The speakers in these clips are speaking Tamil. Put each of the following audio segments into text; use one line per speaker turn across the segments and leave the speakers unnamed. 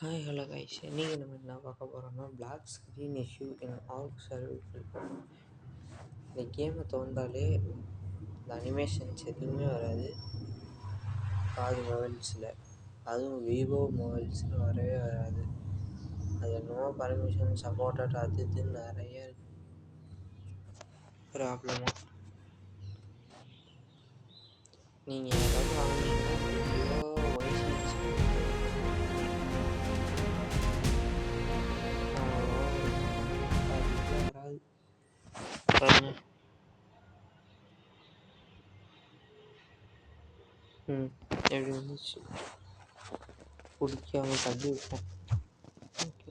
ஹாய் ஹலோ கைஸ், இன்றைக்கி நம்ம என்ன பார்க்க போகிறோம்னா black screen issue in all survival. இந்த கேமை திறந்தாலே இந்த அனிமேஷன்ஸ் எதுவுமே வராது. பாதி மொபைல்ஸில், அதுவும் விவோ மொபைல்ஸில் வரவே வராது. அது என்னமோ பர்மிஷன் சப்போர்ட்டட் அது இதுன்னு நிறைய ப்ராப்ளமாக. நீங்கள் ஏதாவது வாங்கினீங்கன்னா விவோ ஒய்சிஎக்ஸ் வராது. எப்படி வந்துச்சு பிடிக்காம தள்ளி விட்டேன். ஓகே,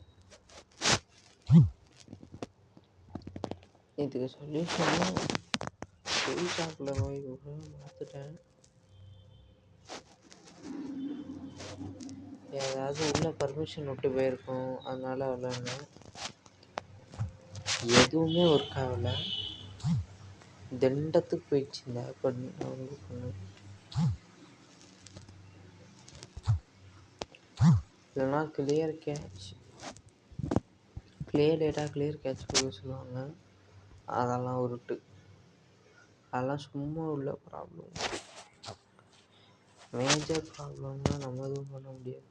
இதுக்கு சொல்யூஷன் பெரிய ஷாப்பில் போய் பார்த்துட்டேன். ஏதாவது உள்ள பர்மிஷன் விட்டு போயிருக்கோம், அதனால விளாண்டேன். எதுவுமே ஒர்க் ஆகலை. தண்டத்துக்கு போயிடுச்சு இந்த ஆப் பண்ணி இல்லைன்னா கிளியர் டேட்டா கிளியர் கேட்ச் கொடுக்க சொல்லுவாங்க. அதெல்லாம் உருட்டு, அதெல்லாம் சும்மா உள்ள ப்ராப்ளம். மேஜர் ப்ராப்ளம்னா நம்ம எதுவும் பண்ண முடியாது.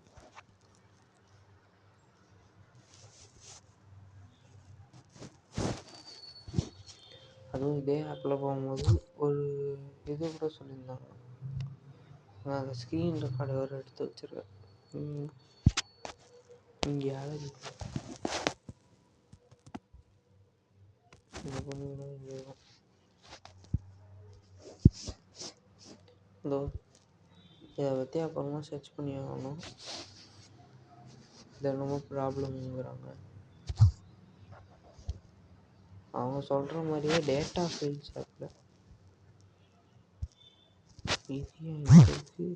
அதுவும் இதே ஆப்பில் போகும்போது ஒரு இது கூட சொல்லியிருந்தாங்க, நான் அந்த ஸ்க்ரீன் ரெக்கார்டு வேறு எடுத்து வச்சுருக்கேன். இங்கே யாரும் இதோ இதை பற்றி அப்புறமா சர்ச் பண்ணி ஆகணும். இது என்னமோ ப்ராப்ளம்ங்கிறாங்க. அவங்க சொல்கிற மாதிரியே டேட்டா ஃபைல்ஸ் ஆப்பில் இருக்குது.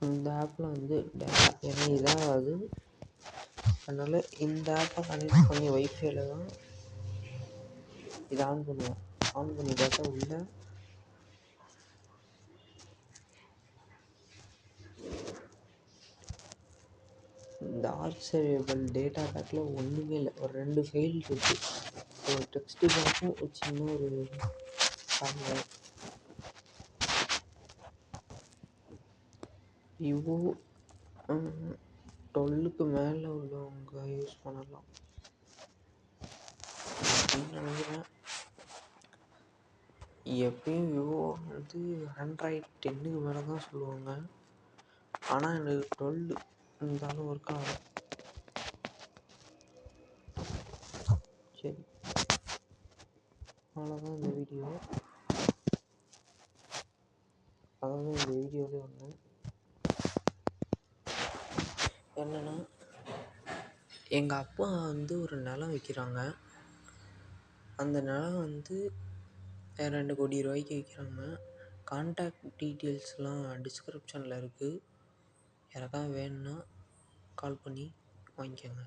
இந்த ஆப்பில் வந்து டேட்டா ஏன்னா இதாகாது. அதனால் இந்த ஆப்பை கனெக்ட் பண்ணி ஒய்ஃபைல தான் இதை ஆன் பண்ணுவோம். ஆன் பண்ணி பார்த்தா உள்ள இந்த ஆர்சைவபிள் டேட்டா பேக்கில் ஒன்றுமே இல்லை. ஒரு 2 ஃபைல் இருக்குது. ஒரு டெக்ஸ்ட்டு பேக்கும் ஒரு சின்ன ஒரு விவோ 12க்கு மேலே உள்ளவங்க யூஸ் பண்ணலாம் அப்படின்னு நினைக்கிறேன். எப்பயும் விவோ வந்து ஆண்ட்ராய்டு 10க்கு மேலே தான் சொல்லுவாங்க. ஆனால் எனக்கு 12 இருந்தாலும் ஒர்க் ஆகும். சரி, அவ்வளோதான் இந்த வீடியோ. அதாவது இந்த வீடியோவில் ஒன்று என்னென்னா, எங்கள் அப்பா வந்து ஒரு நிலம் விற்கிறாங்க. அந்த நிலம் வந்து 2 கோடி ரூபாய்க்கு விற்கிறாங்க. கான்டாக்ட் டீட்டெயில்ஸ்லாம் டிஸ்கிரிப்ஷனில் இருக்குது. யாருக்காவது வேணும்னா கால் பண்ணி வாங்கிக்கோங்க.